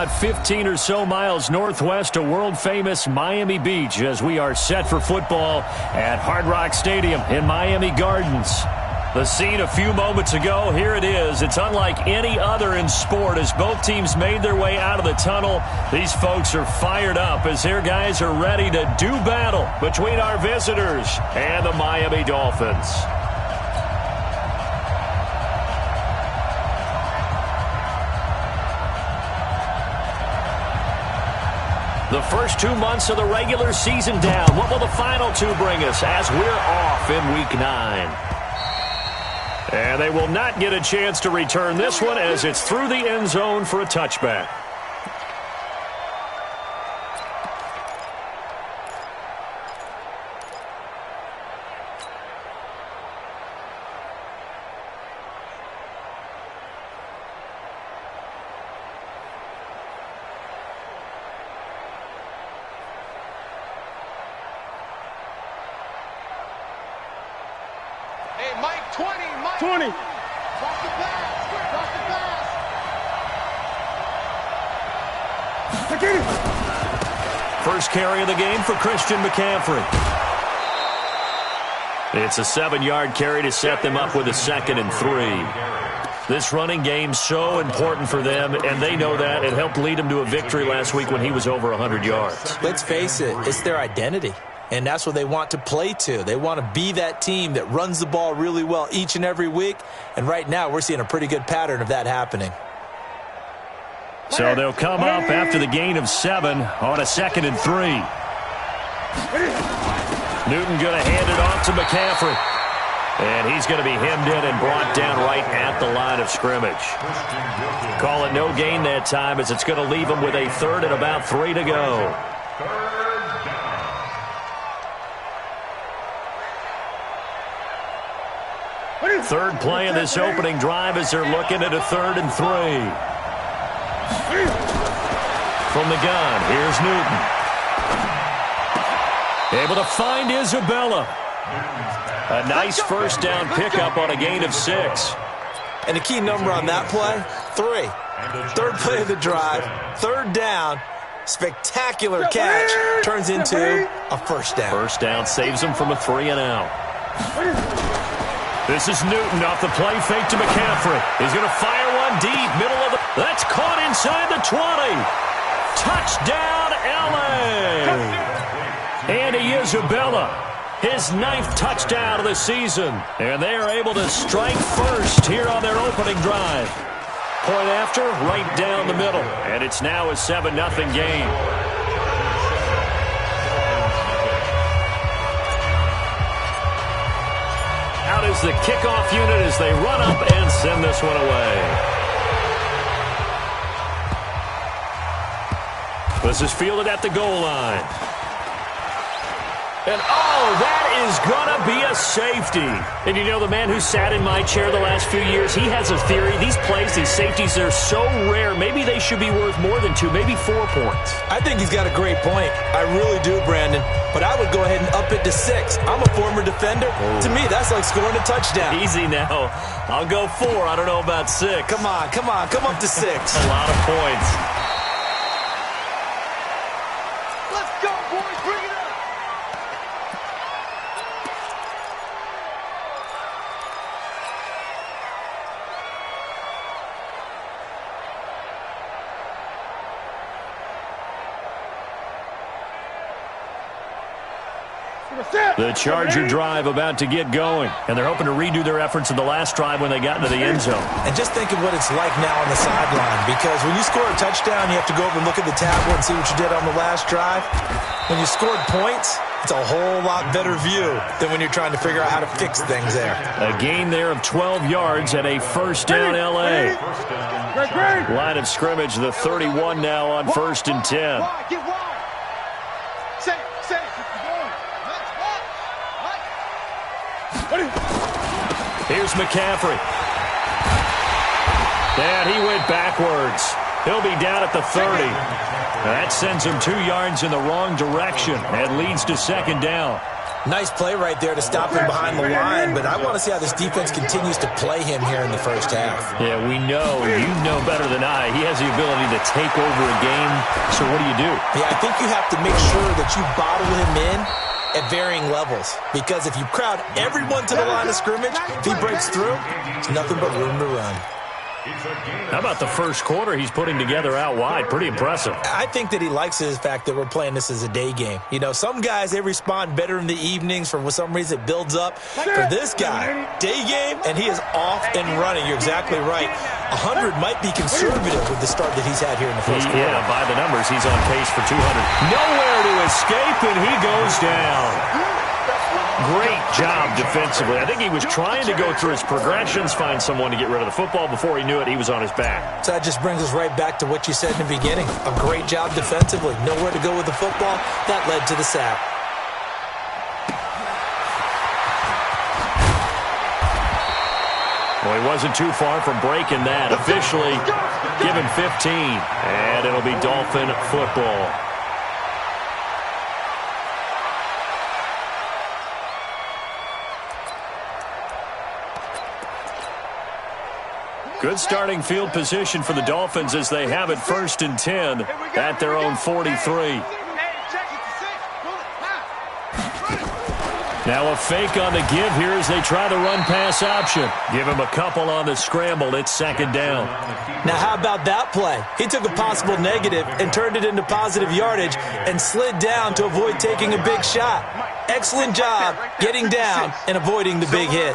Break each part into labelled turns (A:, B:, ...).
A: about 15 or so miles northwest of world-famous Miami Beach as we are set for football at Hard Rock Stadium in Miami Gardens. The scene a few moments ago, here it is. It's unlike any other in sport as both teams made their way out of the tunnel. These folks are fired up as their guys are ready to do battle between our visitors and the Miami Dolphins. The first 2 months of the regular season down. What will the final two bring us as we're off in Week 9? And they will not get a chance to return this one as it's through the end zone for a touchback.
B: Hey, Mike, 20, Mike.
C: 20.
B: Cross the pass. Cross the pass.
A: First carry of the game for Christian McCaffrey. It's a 7-yard carry to set them up with a 2nd and 3. This running game so important for them, and they know that. It helped lead them to a victory last week when he was over 100 yards.
D: Let's face it, it's their identity. And that's what they want to play to. They want to be that team that runs the ball really well each and every week. And right now, we're seeing a pretty good pattern of that happening.
A: So they'll come up after the gain of 7 on a 2nd and 3. Newton going to hand it off to McCaffrey. And he's going to be hemmed in and brought down right at the line of scrimmage. Call it no gain that time as it's going to leave him with a 3rd and about 3 to go. Third play of this opening drive as they're looking at a 3rd and 3. From the gun, here's Newton. Able to find Isabella. A nice first down pickup on a gain of 6.
D: And the key number on that play, 3. Third play of the drive, 3rd down. Spectacular catch turns into a first down.
A: First down saves them from a 3 and out. This is Newton off the play fake to McCaffrey. He's going to fire one deep, middle of the... That's caught inside the 20. Touchdown, L.A. Andy Isabella, his 9th touchdown of the season. And they are able to strike first here on their opening drive. Point after, right down the middle. And it's now a 7-0 game. Out is the kickoff unit as they run up and send this one away. This is fielded at the goal line. And, oh, that is going to be a safety. And, you know, the man who sat in my chair the last few years, he has a theory. These plays, these safeties, they're so rare. Maybe they should be worth more than 2, maybe 4 points.
D: I think he's got a great point. I really do, Brandon. But I would go ahead and up it to 6. I'm a former defender. To me, that's like scoring a touchdown.
A: Easy now. I'll go 4. I don't know about 6.
D: Come on. Come up to 6.
A: A lot of points.
B: Let's go, boys. Bring it up.
A: The Charger drive about to get going, and they're hoping to redo their efforts in the last drive when they got into the end zone.
D: And just think of what it's like now on the sideline, because when you score a touchdown, you have to go over and look at the tablet and see what you did on the last drive. When you scored points, it's a whole lot better view than when you're trying to figure out how to fix things there.
A: A gain there of 12 yards and a first down L.A. Line of scrimmage, the 31 now on 1st and 10.
B: Get wide. Safe.
A: Here's McCaffrey. And he went backwards. He'll be down at the 30. That sends him 2 yards in the wrong direction and leads to second down.
D: Nice play right there to stop him behind the line, but I want to see how this defense continues to play him here in the first half.
A: Yeah, we know, you know better than I, he has the ability to take over a game, so what do?
D: Yeah, I think you have to make sure that you bottle him in at varying levels, because if you crowd everyone to the line of scrimmage, if he breaks through, it's nothing but room to run.
A: How about the first quarter he's putting together out wide? Pretty impressive.
D: I think that he likes the fact that we're playing this as a day game. You know, some guys, they respond better in the evenings. For some reason, it builds up. For this guy, day game, and he is off and running. You're exactly right. 100 might be conservative with the start that he's had here in the first quarter.
A: Yeah, by the numbers, he's on pace for 200. Nowhere to escape, and he goes down. Great job defensively. I think he was trying to go through his progressions, find someone to get rid of the football. Before he knew it, he was on his back.
D: So that just brings us right back to what you said in the beginning. A great job defensively. Nowhere to go with the football. That led to the sack.
A: Well, he wasn't too far from breaking that. Officially, give him 15. And it'll be Dolphin football. Good starting field position for the Dolphins as they have it 1st and 10 at their own 43. Now a fake on the give here as they try the run-pass option. Give him a couple on the scramble. It's 2nd down.
D: Now how about that play? He took a possible negative and turned it into positive yardage and slid down to avoid taking a big shot. Excellent job getting down and avoiding the big hit.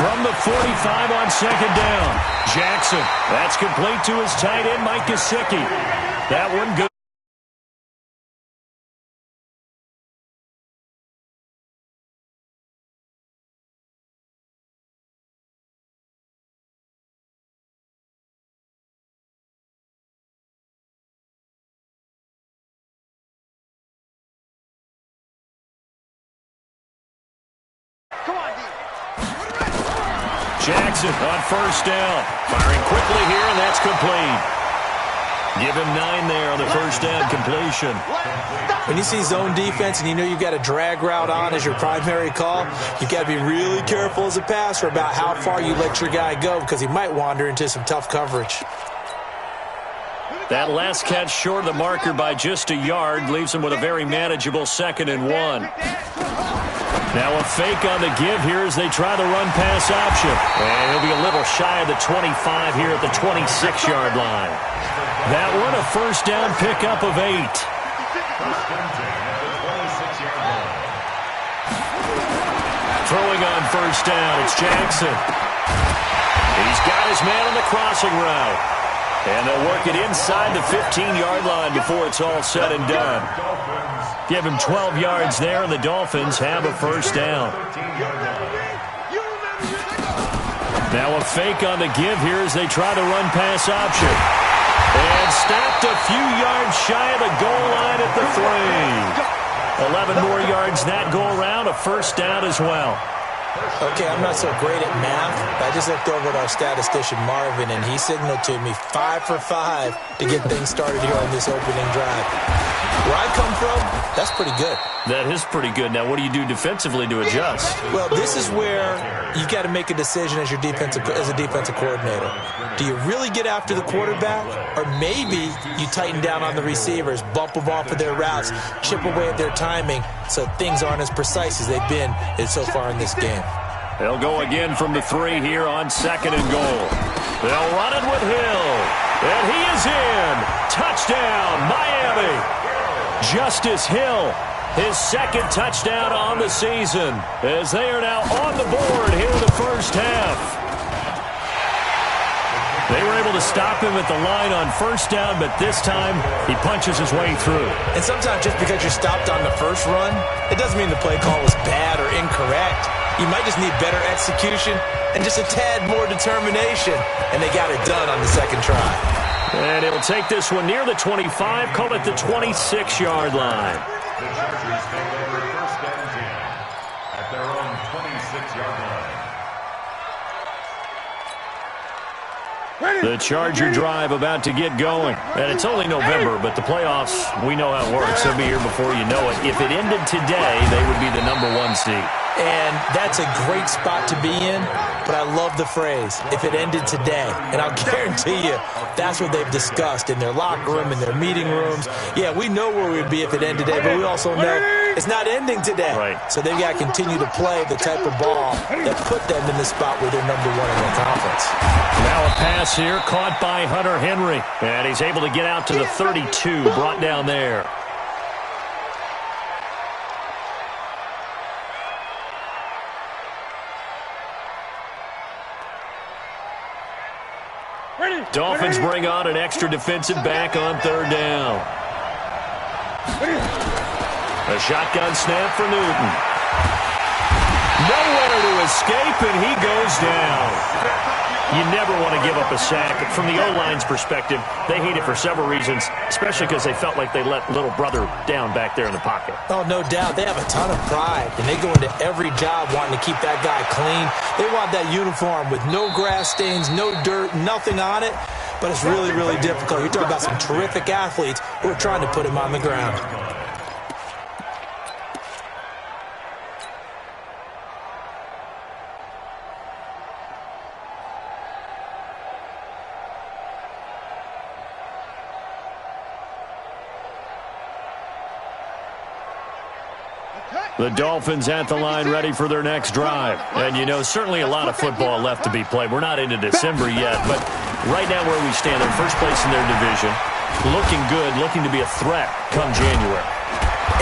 A: From the 45 on 2nd down. Jackson. That's complete to his tight end, Mike Gesicki. That one good.
B: Come on, D.
A: Jackson on 1st down. Firing quickly here, and that's complete. Give him 9 there on the 1st down completion.
D: When you see zone defense and you know you've got a drag route on as your primary call, you've got to be really careful as a passer about how far you let your guy go because he might wander into some tough coverage.
A: That last catch short of the marker by just a yard leaves him with a very manageable 2nd and 1. Now a fake on the give here as they try the run-pass option. And he'll be a little shy of the 25 here at the 26-yard line. That one a 1st down pickup of 8. Throwing on 1st down, it's Jackson. He's got his man on the crossing route. And they'll work it inside the 15-yard line before it's all said and done. Give him 12 yards there, and the Dolphins have a 1st down. Now a fake on the give here as they try the run-pass option. And stopped a few yards shy of the goal line at the 3. 11 more yards that go around, a 1st down as well.
D: Okay, I'm not so great at math. I just looked over at our statistician, Marvin, and he signaled to me 5 for 5 to get things started here on this opening drive. Where I come from, that's pretty good.
A: That is pretty good. Now, what do you do defensively to adjust?
D: Well, this is where you've got to make a decision as a defensive coordinator. Do you really get after the quarterback, or maybe you tighten down on the receivers, bump them off of their routes, chip away at their timing so things aren't as precise as they've been so far in this game?
A: They'll go again from the 3 here on 2nd and goal. They'll run it with Hill. And he is in. Touchdown, Miami. Justice Hill, his 2nd touchdown on the season, as they are now on the board here in the first half. They were able to stop him at the line on 1st down, but this time he punches his way through.
D: And sometimes just because you're stopped on the first run, it doesn't mean the play call was bad or incorrect. You might just need better execution and just a tad more determination, and they got it done on the 2nd try.
A: And he'll take this one near the 25, call it the 26-yard line.
C: The Chargers take over 1st and 10 at their own 26-yard line.
A: The Charger drive about to get going. And it's only November, but the playoffs, we know how it works. They'll be here before you know it. If it ended today, they would be the #1 seed.
D: And that's a great spot to be in, but I love the phrase, if it ended today. And I'll guarantee you, that's what they've discussed in their locker room, in their meeting rooms. Yeah, we know where we'd be if it ended today, but we also know it's not ending today.
A: Right.
D: So they've got to continue to play the type of ball that put them in the spot where they're #1 in their conference.
A: Now a pass here, caught by Hunter Henry. And he's able to get out to the 32, brought down there. Dolphins bring on an extra defensive back on 3rd down. A shotgun snap for Newton. Nowhere to escape, and he goes down. You never want to give up a sack. From the O-line's perspective, they hate it for several reasons, especially because they felt like they let little brother down back there in the pocket.
D: Oh, no doubt. They have a ton of pride, and they go into every job wanting to keep that guy clean. They want that uniform with no grass stains, no dirt, nothing on it. But it's really, really difficult. You're talking about some terrific athletes who are trying to put him on the ground.
A: The Dolphins at the line ready for their next drive. And, you know, certainly a lot of football left to be played. We're not into December yet, but right now where we stand, they're first place in their division, looking good, looking to be a threat come January.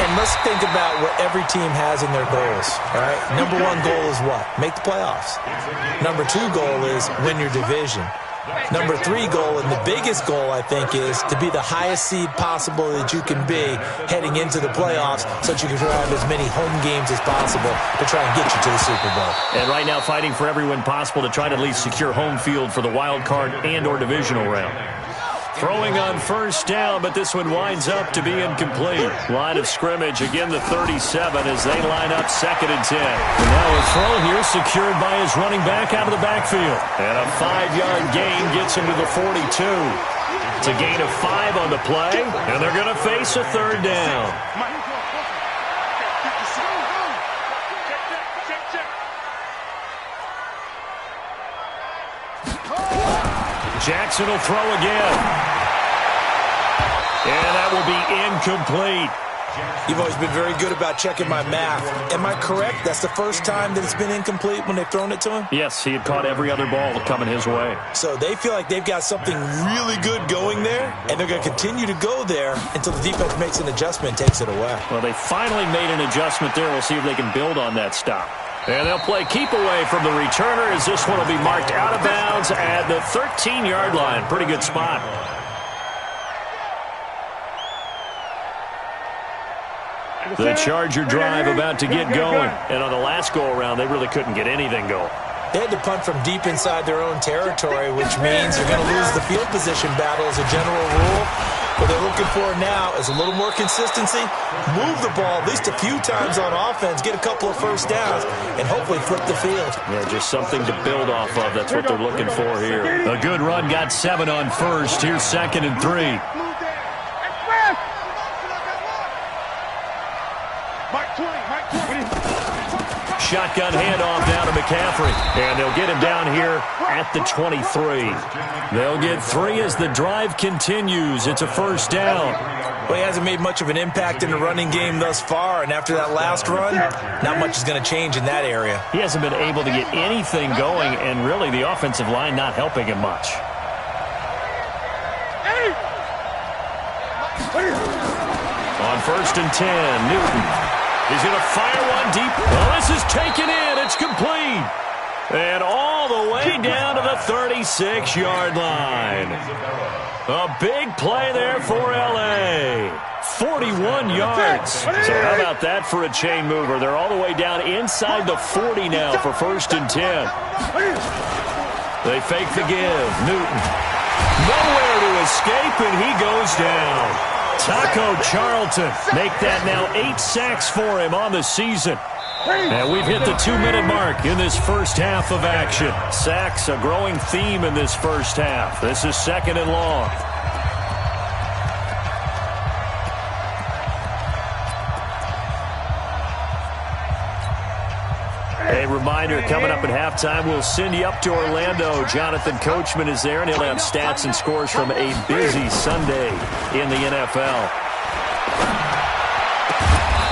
D: And let's think about what every team has in their goals, all right? #1 goal is what? Make the playoffs. #2 goal is win your division. #3 goal, and the biggest goal, I think, is to be the highest seed possible that you can be heading into the playoffs so that you can have as many home games as possible to try and get you to the Super Bowl.
A: And right now fighting for every win possible to try to at least secure home field for the wild card and or divisional round. Throwing on 1st down, but this one winds up to be incomplete. Line of scrimmage, again the 37 as they line up 2nd and 10. And now a throw here secured by his running back out of the backfield. And a 5-yard gain gets him to the 42. It's a gain of 5 on the play, and they're going to face a 3rd down. Jackson will throw again. And that will be incomplete.
D: You've always been very good about checking my math. Am I correct? That's the first time that it's been incomplete when they've thrown it to him?
A: Yes, he had caught every other ball coming his way.
D: So they feel like they've got something really good going there, and they're going to continue to go there until the defense makes an adjustment and takes it away.
A: Well, they finally made an adjustment there. We'll see if they can build on that stop. And they'll play keep away from the returner as this one will be marked out of bounds at the 13-yard line. Pretty good spot. The Charger drive about to get going. And on the last go-around, they really couldn't get anything going.
D: They had to punt from deep inside their own territory, which means they're going to lose the field position battle as a general rule. What they're looking for now is a little more consistency, move the ball at least a few times on offense, get a couple of 1st downs, and hopefully flip the field.
A: Yeah, just something to build off of. That's what they're looking for here. A good run got 7 on 1st. Here's 2nd and 3. Shotgun handoff down to McCaffrey. And they'll get him down here at the 23. They'll get 3 as the drive continues. It's a 1st down.
D: Well, he hasn't made much of an impact in the running game thus far, and after that last run, not much is going to change in that area.
A: He hasn't been able to get anything going, and really the offensive line not helping him much. On 1st and 10, Newton. He's going to fire one deep. Well, this is taken in. It's complete. And all the way down to the 36-yard line. A big play there for L.A. 41 yards. So how about that for a chain mover? They're all the way down inside the 40 now for 1st and 10. They fake the give. Newton. Nowhere to escape, and he goes down. Taco Charlton make that now 8 sacks for him on the season. And we've hit the 2-minute mark in this first half of action. Sacks, a growing theme in this first half. This is 2nd and long. A reminder, coming up at halftime, we'll send you up to Orlando. Jonathan Coachman is there, and he'll have stats and scores from a busy Sunday in the NFL.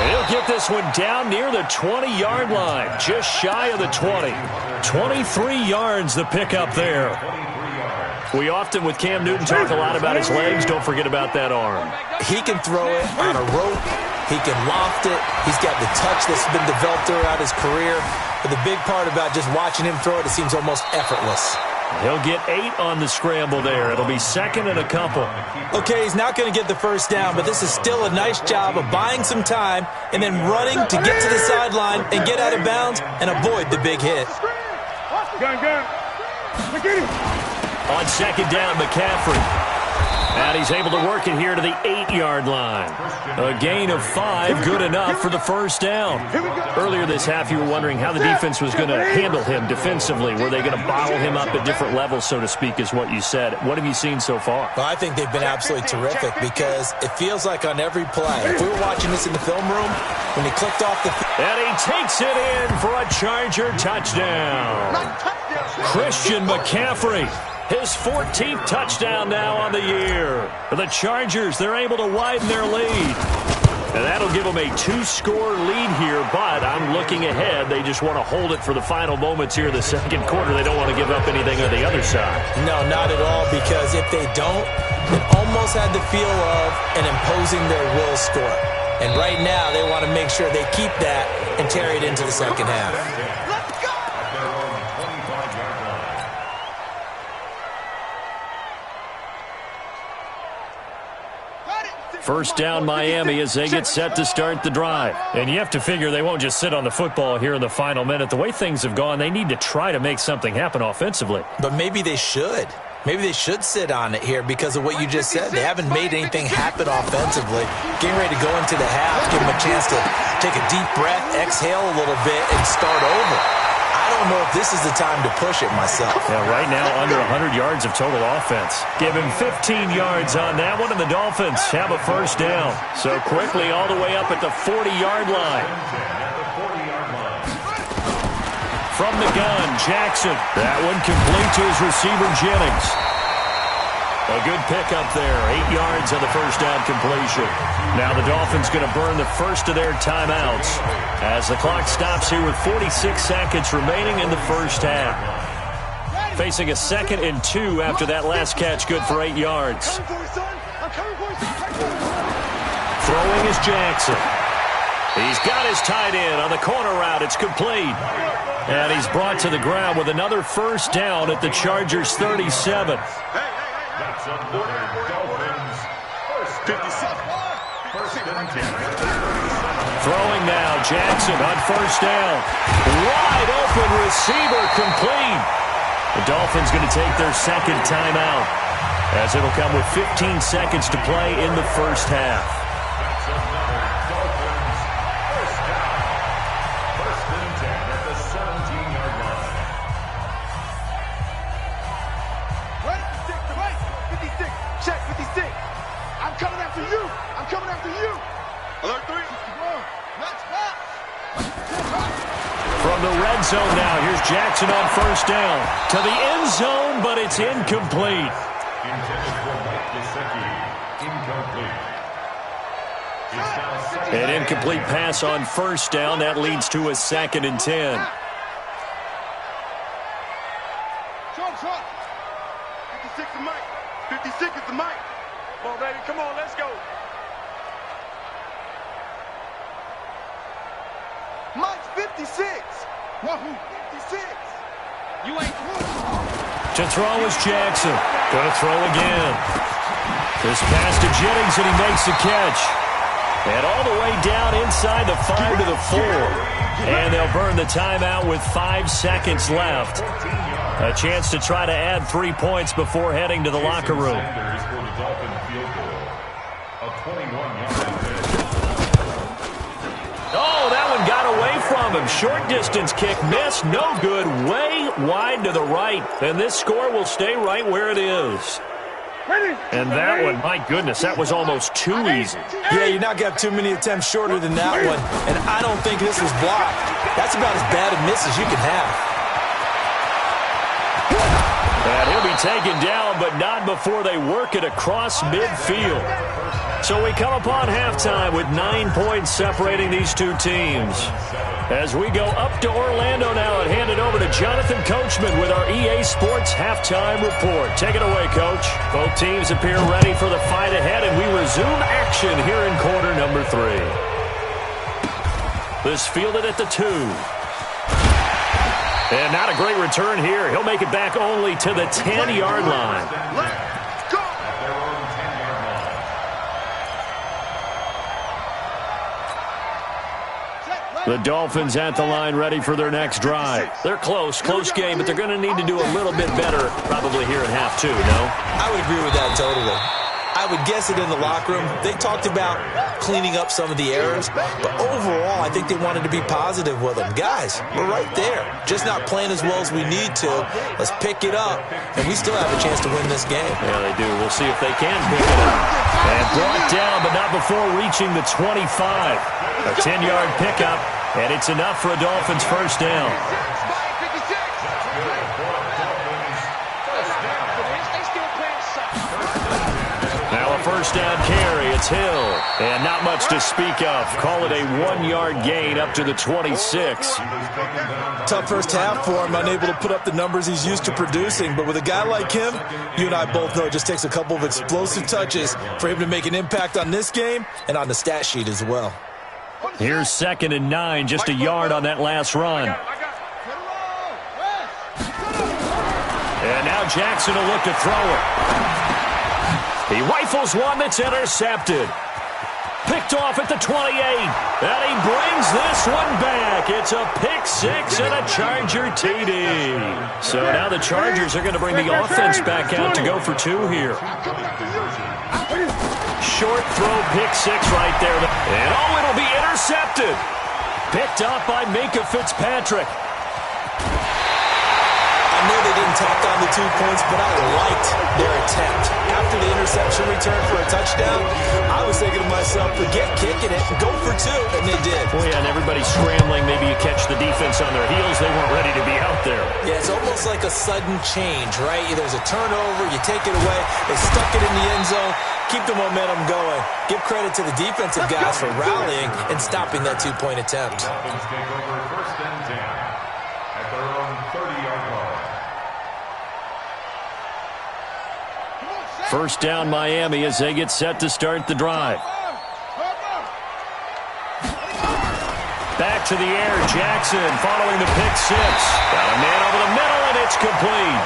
A: He'll get this one down near the 20-yard line, just shy of the 20. 23 yards the pickup there. We often, with Cam Newton, talk a lot about his legs. Don't forget about that arm.
D: He can throw it on a rope. He can loft it. He's got the touch that's been developed throughout his career. But the big part about just watching him throw it, it seems almost effortless.
A: He'll get 8 on the scramble there. It'll be 2nd and a couple.
D: Okay, he's not going to get the first down, but this is still a nice job of buying some time and then running to get to the sideline and get out of bounds and avoid the big hit.
A: On 2nd down, McCaffrey. And he's able to work it here to the 8-yard line. A gain of 5, good enough for the first down. Earlier this half, you were wondering how the defense was going to handle him defensively. Were they going to bottle him up at different levels, so to speak, is what you said. What have you seen so far?
D: Well, I think they've been absolutely terrific because it feels like on every play, if we were watching this in the film room, when he clicked off the
A: and he takes it in for a Charger touchdown. Christian McCaffrey. His 14th touchdown now on the year. For the Chargers, they're able to widen their lead. And that'll give them a 2-score lead here, but I'm looking ahead. They just want to hold it for the final moments here in the second quarter. They don't want to give up anything on the other side.
D: No, not at all, because if they don't, it almost had the feel of an imposing their will score. And right now, they want to make sure they keep that and carry it into the second half.
A: First down, Miami, as they get set to start the drive. And you have to figure they won't just sit on the football here in the final minute. The way things have gone, they need to try to make something happen offensively.
D: But maybe they should. Maybe they should sit on it here because of what you just said. They haven't made anything happen offensively. Getting ready to go into the half, give them a chance to take a deep breath, exhale a little bit, and start over. I don't know if this is the time to push it myself.
A: Yeah, right now under 100 yards of total offense. Give him 15 yards on that one, and the Dolphins have a first down. So quickly all the way up at the 40-yard line. From the gun, Jackson. That one complete to his receiver, Jennings. A good pickup there. 8 yards on the first down completion. Now the Dolphins going to burn the first of their timeouts as the clock stops here with 46 seconds remaining in the first half. Facing a 2nd and 2 after that last catch, good for 8 yards. Throwing is Jackson. He's got his tight end on the corner route. It's complete. And he's brought to the ground with another first down at the Chargers' 37. Throwing now, Jackson on first down. Wide open receiver, complete. The Dolphins going to take their second timeout as it'll come with 15 seconds to play in the first half. From the red zone now, here's Jackson on first down. To the end zone, but it's incomplete. An incomplete pass on first down. That leads to a 2nd and 10.
B: 56 is Mike. 56 is the Mike. Come on, baby. Come on, let's go. Mike's 56. Wahoo, 56. You ain't
A: To throw is Jackson. Going to throw again. This pass to Jennings, and he makes the catch. And all the way down inside the 5 to the 4. And they'll burn the timeout with 5 seconds left. A chance to try to add 3 points before heading to the locker room.
C: A 21-yard finish.
A: Oh, that one got away from him. Short distance kick missed. No good. Way wide to the right. And this score will stay right where it is. And that one, my goodness, that was almost too easy.
D: Yeah, you're not going to have too many attempts shorter than that one. And I don't think this was blocked. That's about as bad a miss as you can have.
A: And he'll be taken down, but not before they work it across midfield. So we come upon halftime with 9 points separating these two teams. As we go up to Orlando now and hand it over to Jonathan Coachman with our EA Sports Halftime Report. Take it away, Coach. Both teams appear ready for the fight ahead, and we resume action here in quarter number 3. This fielded at the 2. And not a great return here. He'll make it back only to the 10-yard line. The Dolphins at the line ready for their next drive. They're close game, but they're going to need to do a little bit better probably here in half 2, no?
D: I would agree with that totally. I would guess it in the locker room. They talked about cleaning up some of the errors, but overall, I think they wanted to be positive with them. Guys, we're right there. Just not playing as well as we need to. Let's pick it up, and we still have a chance to win this game.
A: Yeah, they do. We'll see if they can pick it up. And brought down, but not before reaching the 25. A 10-yard pickup, and it's enough for a Dolphins first down. Now a first down carry. It's Hill. And not much to speak of. Call it a 1-yard gain up to the 26.
D: Tough first half for him, unable to put up the numbers he's used to producing. But with a guy like him, you and I both know it just takes a couple of explosive touches for him to make an impact on this game and on the stat sheet as well.
A: Here's 2nd and 9, just a yard on that last run. And now Jackson will look to throw it. He rifles one that's intercepted. Picked off at the 28. And he brings this one back. It's a pick 6 and a Charger TD. So now the Chargers are going to bring the offense back out to go for 2 here. Short throw, pick 6 right there. And oh, it'll be intercepted. Picked off by Minkah Fitzpatrick.
D: I know they didn't tack on the 2 points, but I liked their attempt. After the interception return for a touchdown, I was thinking to myself, forget kicking it, go for 2, and they did.
A: Oh, yeah, and everybody's scrambling. Maybe you catch the defense on their heels. They weren't ready to be out there.
D: Yeah, it's almost like a sudden change, right? There's a turnover, you take it away, they stuck it in the end zone. Keep the momentum going. Give credit to the defensive guys for rallying and stopping that 2-point attempt.
C: Dolphins take over 1st and 10 at their own 30-yard line.
A: First down Miami as they get set to start the drive. Back to the air, Jackson following the pick 6. Got a man over the middle, and it's complete.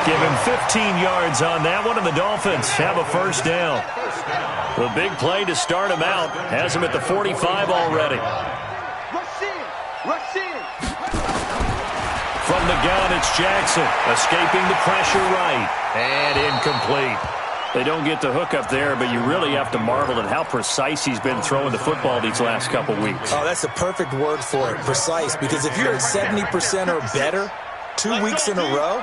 A: Give him 15 yards on that one, and the Dolphins have a first down. The big play to start him out has him at the 45 already. From the gun, it's Jackson, escaping the pressure right, and incomplete. They don't get the hook up there, but you really have to marvel at how precise he's been throwing the football these last couple weeks.
D: Oh, that's the perfect word for it, precise, because if you're at 70% or better 2 weeks in a row,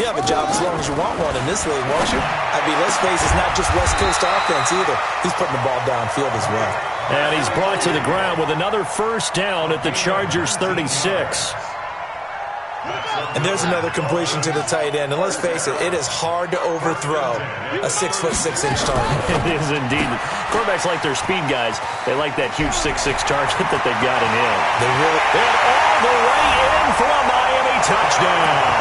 D: you have a job as long as you want one in this league, won't you? I mean, let's face it, it's not just West Coast offense either. He's putting the ball downfield as well.
A: And he's brought to the ground with another first down at the Chargers' 36.
D: And there's another completion to the tight end. And let's face it, it is hard to overthrow a 6'6" target.
A: It is indeed. Quarterbacks like their speed guys. They like that huge 6'6" target that they've got in him.
D: They really.
A: And all the way in for a Miami touchdown.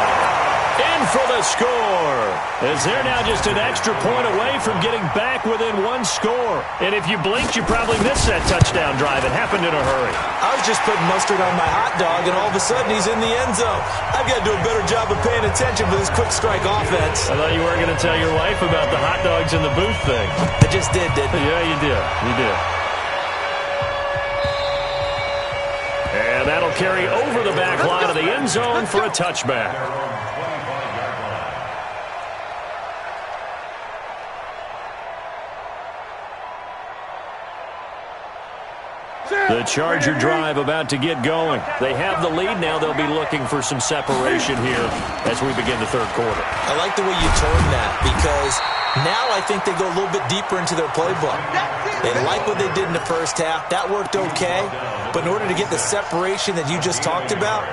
A: In for the score, as they're now just an extra point away from getting back within 1 score. And if you blinked, you probably missed that touchdown drive. It happened in a hurry.
D: I was just putting mustard on my hot dog, and all of a sudden he's in the end zone. I've got to do a better job of paying attention for this quick strike offense.
A: I thought you were going to tell your wife about the hot dogs in the booth thing.
D: I just did, didn't I?
A: Yeah, you did. You did. And that'll carry over the back line of the end zone for a touchback. The Charger drive about to get going. They have the lead now. They'll be looking for some separation here as we begin the third quarter.
D: I like the way you turned that because now I think they go a little bit deeper into their playbook. They like what they did in the first half. That worked okay. But in order to get the separation that you just talked about,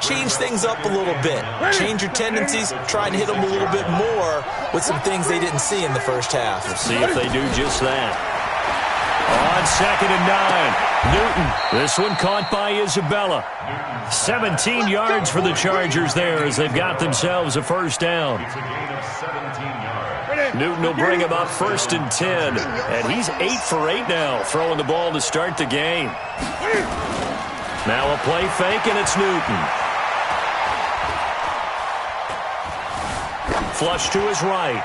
D: change things up a little bit. Change your tendencies. Try and hit them a little bit more with some things they didn't see in the first half.
A: We'll see if they do just that. On 2nd and 9, Newton. This one caught by Isabella. 17 yards for the Chargers there as they've got themselves a first down.
C: It's a gain of 17 yards.
A: Newton will bring him up 1st and 10. And he's 8 for 8 now, throwing the ball to start the game. Now a play fake, and it's Newton. Flush to his right.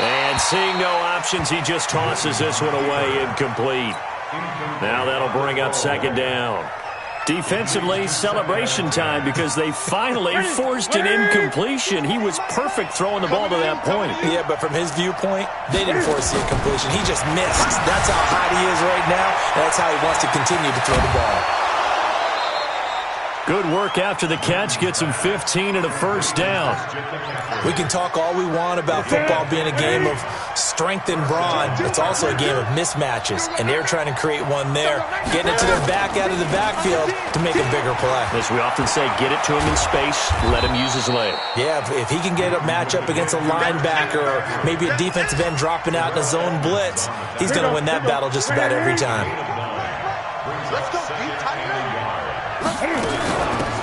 A: And seeing no options, he just tosses this one away, incomplete. Now that'll bring up 2nd down. Defensively, celebration time because they finally forced an incompletion. He was perfect throwing the ball to that point.
D: Yeah, but from his viewpoint, they didn't force the incompletion. He just missed. That's how hot he is right now, and that's how he wants to continue to throw the ball.
A: Good work after the catch. Gets him 15 and a first down.
D: We can talk all we want about football being a game of strength and brawn. It's also a game of mismatches, and they're trying to create one there, getting it to their back out of the backfield to make a bigger play.
A: As we often say, get it to him in space, let him use his leg.
D: Yeah, if he can get a matchup against a linebacker or maybe a defensive end dropping out in a zone blitz, he's going to win that battle just about every time.
B: Let's go, deep tight.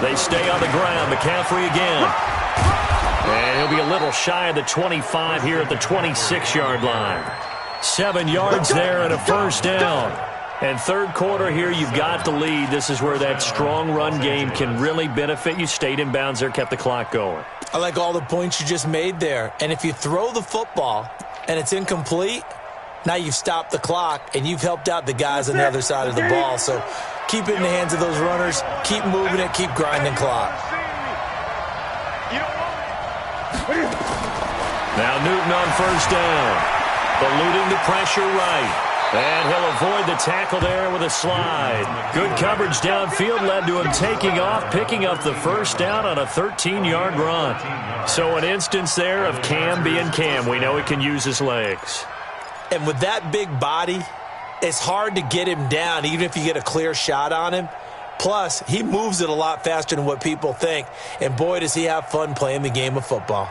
A: They stay on the ground. McCaffrey again. And he'll be a little shy of the 25 here at the 26-yard line. 7 yards there and a first down. And third quarter here, you've got the lead. This is where that strong run game can really benefit you. Stayed in bounds there, kept the clock going.
D: I like all the points you just made there. And if you throw the football and it's incomplete, now you've stopped the clock and you've helped out the guys on the other side of the ball. So keep it in the hands of those runners. Keep moving it. Keep grinding clock.
A: Now Newton on first down. Eluding the pressure right. And he'll avoid the tackle there with a slide. Good coverage downfield led to him taking off, picking up the first down on a 13-yard run. So an instance there of Cam being Cam. We know he can use his legs.
D: And with that big body, it's hard to get him down, even if you get a clear shot on him. Plus, he moves it a lot faster than what people think. And boy, does he have fun playing the game of football.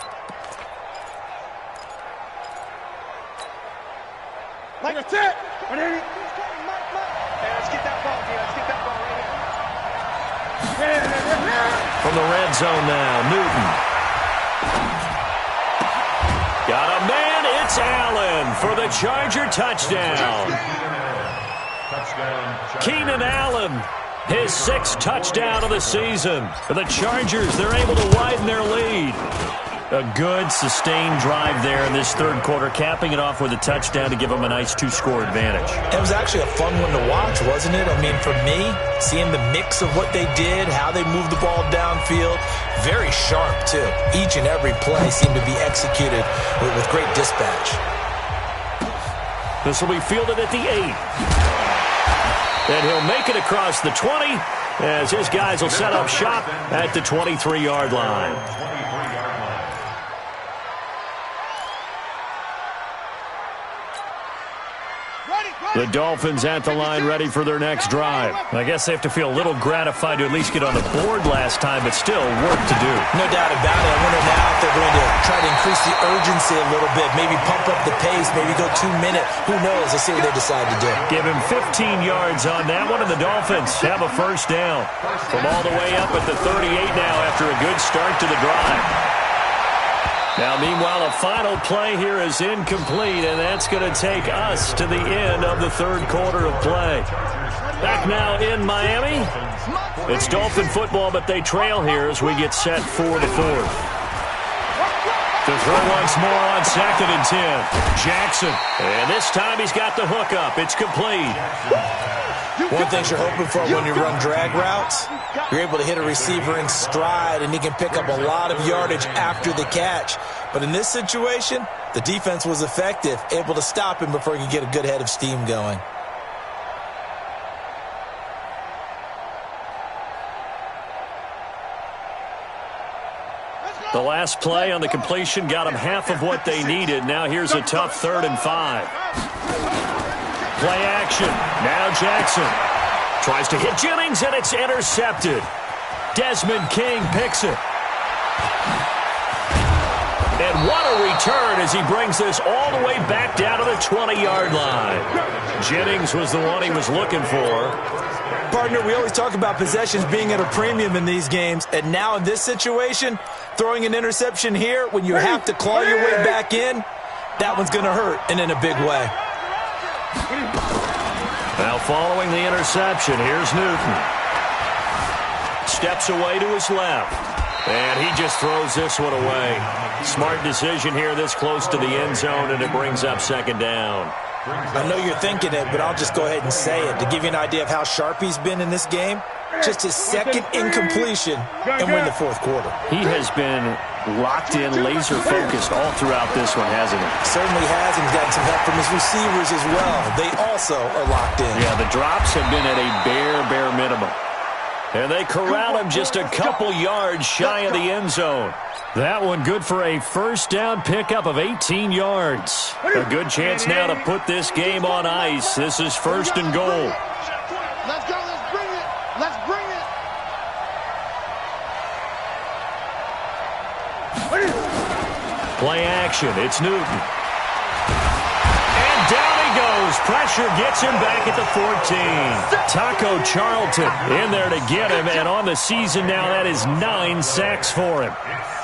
B: Like a tip. Hey, let's get that ball, dude. Let's get that ball right here.
A: From the red zone now, Newton. Got a man. It's Allen for the Charger touchdown. Keenan Allen, his 6th touchdown of the season. For the Chargers, they're able to widen their lead. A good, sustained drive there in this third quarter, capping it off with a touchdown to give them a nice 2-score advantage.
D: It was actually a fun one to watch, wasn't it? I mean, for me, seeing the mix of what they did, how they moved the ball downfield, very sharp, too. Each and every play seemed to be executed with great dispatch.
A: This will be fielded at the 8. And he'll make it across the 20 as his guys will set up shop at the 23-yard line. The Dolphins at the line ready for their next drive. I guess they have to feel a little gratified to at least get on the board last time, but still work to do.
D: No doubt about it. I wonder now if they're going to try to increase the urgency a little bit, maybe pump up the pace, maybe go 2-minute. Who knows? Let's see what they decide to do.
A: Give him 15 yards on that one, and the Dolphins have a first down. From all the way up at the 38 now after a good start to the drive. Now, meanwhile, a final play here is incomplete, and that's going to take us to the end of the third quarter of play. Back now in Miami. It's Dolphin football, but they trail here as we get set for the fourth. To throw once more on 2nd and 10. Jackson. And this time he's got the hook up. It's complete.
D: One thing you're hoping for when you run drag routes, you're able to hit a receiver in stride, and he can pick up a lot of yardage after the catch. But in this situation, the defense was effective, able to stop him before he could get a good head of steam going.
A: The last play on the completion got them half of what they needed. Now here's a tough 3rd and 5. Play action. Now Jackson tries to hit Jennings, and it's intercepted. Desmond King picks it. And what a return as he brings this all the way back down to the 20-yard line. Jennings was the one he was looking for.
D: Partner, we always talk about possessions being at a premium in these games, and now in this situation, throwing an interception here when you have to claw your way back in, that one's going to hurt, and in a big way.
A: Now following the interception, here's Newton. Steps away to his left, and he just throws this one away. Smart decision here this close to the end zone, and it brings up 2nd down.
D: I know you're thinking it, but I'll just go ahead and say it. To give you an idea of how sharp he's been in this game, just his 2nd incompletion, and we're in the 4th quarter.
A: He has been locked in, laser-focused all throughout this one, hasn't he?
D: Certainly has, and he's gotten some help from his receivers as well. They also are locked in.
A: Yeah, the drops have been at a bare minimum. And they corral him just a couple yards shy of the end zone. That one good for a 1st down pickup of 18 yards. A good chance now to put this game on ice. This is 1st and goal.
B: Let's go. Let's bring it. Let's bring it.
A: Play action. It's Newton. And down he goes. Pressure gets him back at the 14. Taco Charlton in there to get him. And on the season now, that is 9 sacks for him.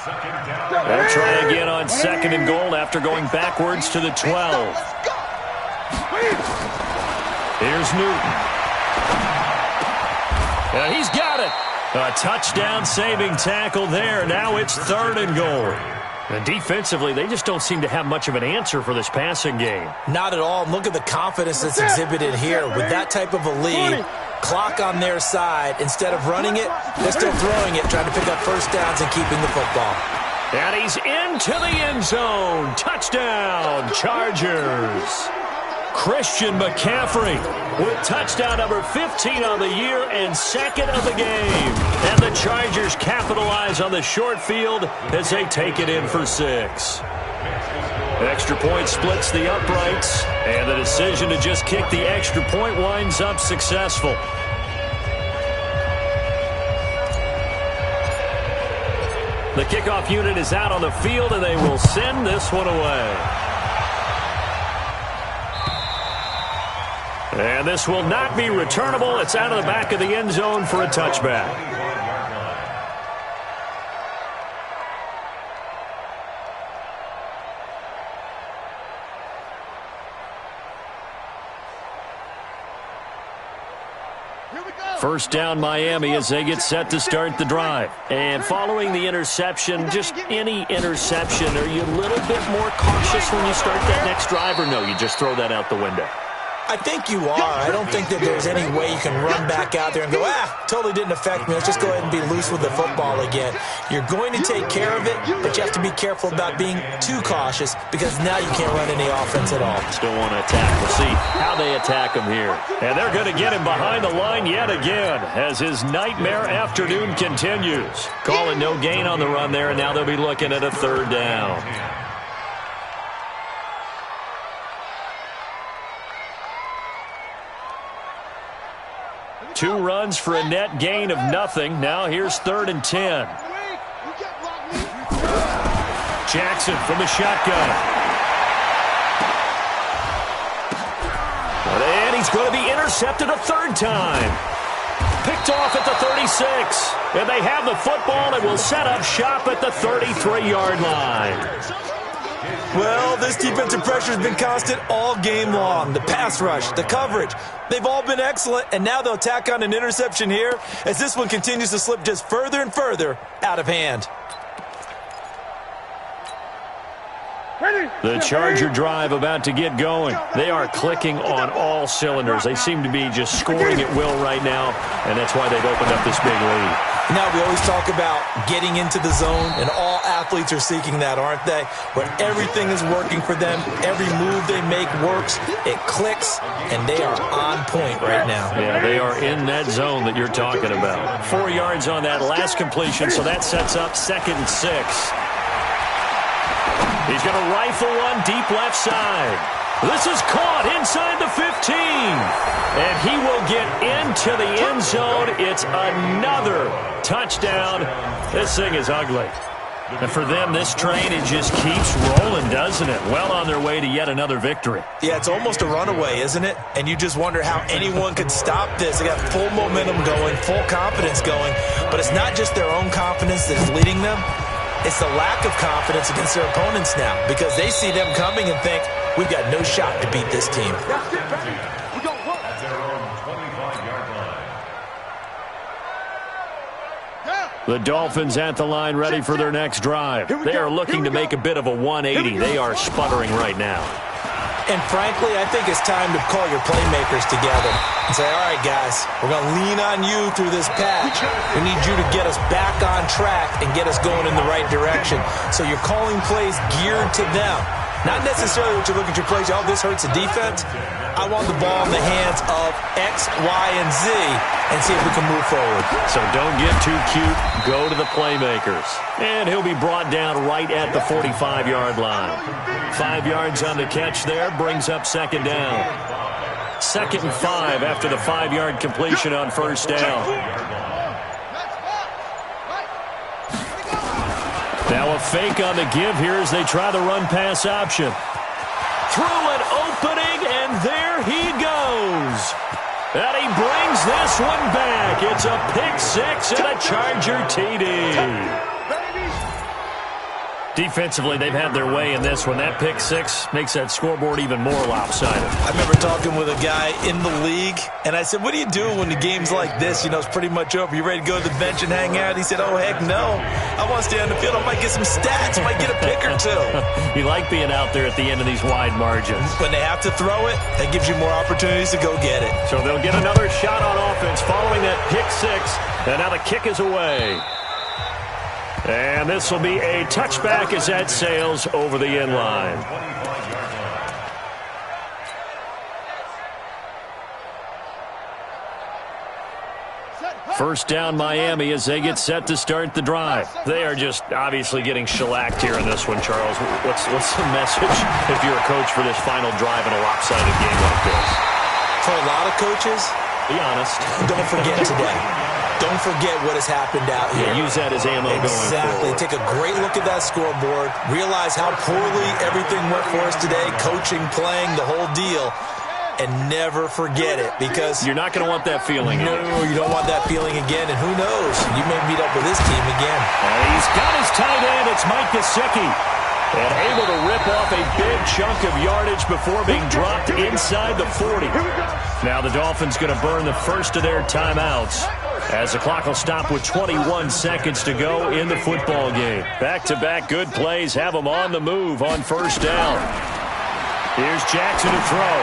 A: They'll try again on 2nd and goal after going backwards to the 12. Here's Newton. He's got it. A touchdown-saving tackle there. Now it's 3rd and goal. And defensively, they just don't seem to have much of an answer for this passing game.
D: Not at all. Look at the confidence that's exhibited here. With that type of a lead, clock on their side, instead of running it, they're still throwing it, trying to pick up 1st downs and keeping the football.
A: And he's into the end zone. Touchdown, Chargers. Christian McCaffrey with touchdown number 15 on the year and 2nd of the game. And the Chargers capitalize on the short field as they take it in for 6. Extra point splits the uprights, and the decision to just kick the extra point winds up successful. The kickoff unit is out on the field, and they will send this one away. And this will not be returnable. It's out of the back of the end zone for a touchback. First down, Miami, as they get set to start the drive. And following the interception, just any interception, are you a little bit more cautious when you start that next drive, or no, you just throw that out the window?
D: I think you are. I don't think that there's any way you can run back out there and go, totally didn't affect me. Let's just go ahead and be loose with the football again. You're going to take care of it, but you have to be careful about being too cautious because now you can't run any offense at all.
A: Still want to attack. We'll see how they attack him here. And they're going to get him behind the line yet again as his nightmare afternoon continues. Calling no gain on the run there, and now they'll be looking at a 3rd down. Two runs for a net gain of nothing. Now here's 3rd and 10. Jackson from the shotgun. And he's going to be intercepted a 3rd time. Picked off at the 36. And they have the football and will set up shop at the 33-yard line.
D: Well, this defensive pressure has been constant all game long. The pass rush, the coverage, they've all been excellent, and now they'll tack on an interception here as this one continues to slip just further and further out of hand.
A: The Charger drive about to get going. They are clicking on all cylinders. They seem to be just scoring at will right now, and that's why they've opened up this big lead.
D: Now, we always talk about getting into the zone, and all athletes are seeking that, aren't they? Where everything is working for them, every move they make works, it clicks, and they are on point right now.
A: Yeah, they are in that zone that you're talking about. 4 yards on that last completion, so that sets up 2nd and 6. He's going to rifle one deep left side. This is caught inside the 15. And he will get into the end zone. It's another touchdown. This thing is ugly. And for them, this train, it just keeps rolling, doesn't it? Well on their way to yet another victory.
D: Yeah, it's almost a runaway, isn't it? And you just wonder how anyone could stop this. They got full momentum going, full confidence going. But it's not just their own confidence that's leading them. It's the lack of confidence against their opponents now, because they see them coming and think, we've got no shot to beat this team.
B: That's it, baby. We got work.
C: At their own 25-yard line.
A: The Dolphins at the line ready for their next drive. They are looking to make a bit of a 180. They are sputtering right now.
D: And frankly, I think it's time to call your playmakers together and say, all right, guys, we're going to lean on you through this pass. We need you to get us back on track and get us going in the right direction. So you're calling plays geared to them. Not necessarily what you look at your plays, oh, this hurts the defense. I want the ball in the hands of X, Y, and Z and see if we can move forward.
A: So don't get too cute. Go to the playmakers. And he'll be brought down right at the 45-yard line. 5 yards on the catch there brings up second down. 2nd and 5 after the 5-yard completion on first down. Now a fake on the give here as they try the run-pass option. Through an opening, and there he goes. And he brings this one back. It's a pick six and a Charger TD. Defensively, they've had their way in this one. That pick six makes that scoreboard even more lopsided.
D: I remember talking with a guy in the league, and I said, what do you do when the game's like this? You know, it's pretty much over. You ready to go to the bench and hang out? He said, oh, heck no. I want to stay on the field. I might get some stats. I might get a pick or two.
A: You like being out there at the end of these wide margins.
D: When they have to throw it, that gives you more opportunities to go get it.
A: So they'll get another shot on offense following that pick six, and now the kick is away. And this will be a touchback as that sails over the end line. First down Miami as they get set to start the drive. They are just obviously getting shellacked here in this one, Charles. What's the message if you're a coach for this final drive in a lopsided game like this?
D: For a lot of coaches,
A: be honest.
D: Don't forget today. Don't forget what has happened out here.
A: Yeah, use that as ammo going forward.
D: Exactly. Take a great look at that scoreboard. Realize how poorly everything went for us today. Coaching, playing, the whole deal. And never forget it, because
A: you're not going to want that feeling again.
D: No, you don't want that feeling again. And who knows? You may meet up with this team again.
A: And he's got his tight end. It's Mike Gesicki. And able to rip off a big chunk of yardage before being dropped inside the 40. Now the Dolphins going to burn the first of their timeouts, as the clock will stop with 21 seconds to go in the football game. Back-to-back good plays have them on the move on first down. Here's Jackson to throw.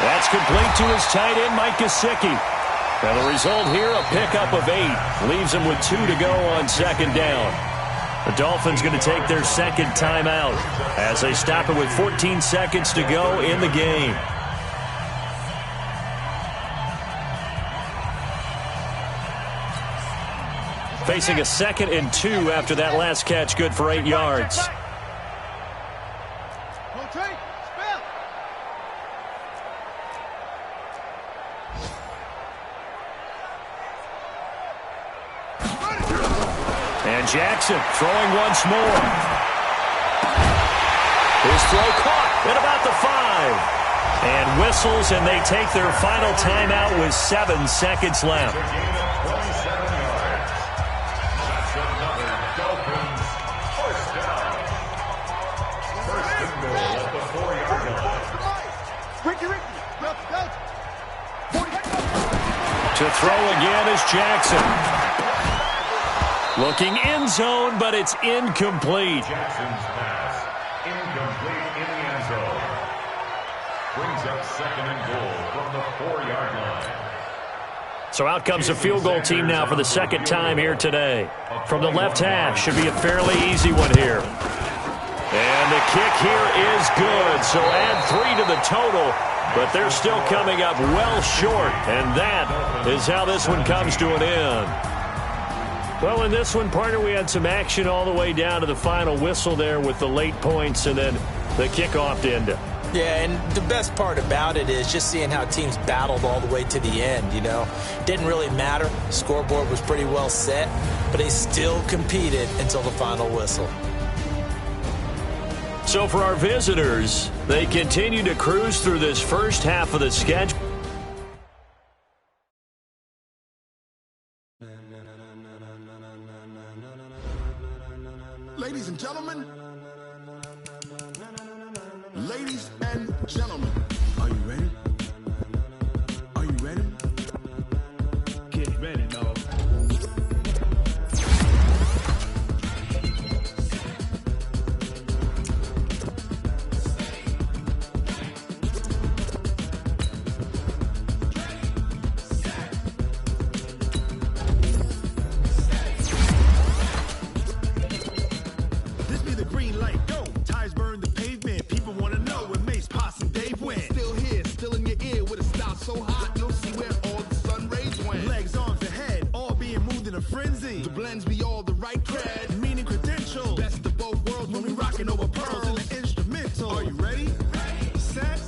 A: That's complete to his tight end, Mike Gesicki. And the result here, a pickup of 8. Leaves him with 2 to go on second down. The Dolphins going to take their second timeout as they stop it with 14 seconds to go in the game. Facing a 2nd and 2 after that last catch, good for 8 yards. And Jackson throwing once more. His throw caught at about the 5. And whistles, and they take their final timeout with 7 seconds left. To throw again is Jackson. Looking end zone, but it's incomplete.
C: Jackson's pass, incomplete in the end zone. Brings up 2nd and goal from the 4-yard line.
A: So out comes the field goal team now for the second time here today. From the left hash, should be a fairly easy one here. And the kick here is good, so add 3 to the total. But they're still coming up well short, and that is how this one comes to an end. Well, in this one, partner, we had some action all the way down to the final whistle there with the late points and then the kickoff to end it.
D: Yeah, and the best part about it is just seeing how teams battled all the way to the end, you know. Didn't really matter. Scoreboard was pretty well set, but they still competed until the final whistle.
A: So for our visitors, they continue to cruise through this first half of the schedule.
E: Ladies and gentlemen, ladies and gentlemen, are you ready? Are you ready? Get ready, dog. This be the green light, go. Tires burn the pavement. People want to know where Mace, Posse, and Dave went. Still here, still in your ear with a style so hot. No see where all the sun rays went. Legs, arms, and head, all being moved in a frenzy. The blends be all the right cred, meaning credentials. Best of both worlds when we rocking over pearls in the instrumental. Are you ready? Set,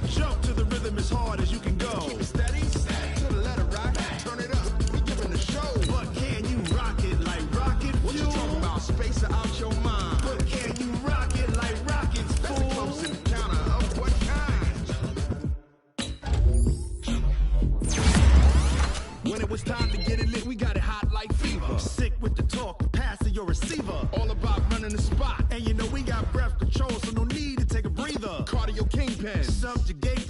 E: jump to the rhythm as hard as you can go. Keep it steady, to the letter rock. Turn it up, we giving the show. But can you rock it like rocket fuel? What you talking about? Space or out your mind? But can you rock it like rockets, fool? That's a close encounter of what kind? When it was time to get it lit, we got it hot like fever. Sick with the talk, pass to your receiver. All about running the spot. And you know we got breath control, so no need to take a breather. Cardio kingpin, subjugate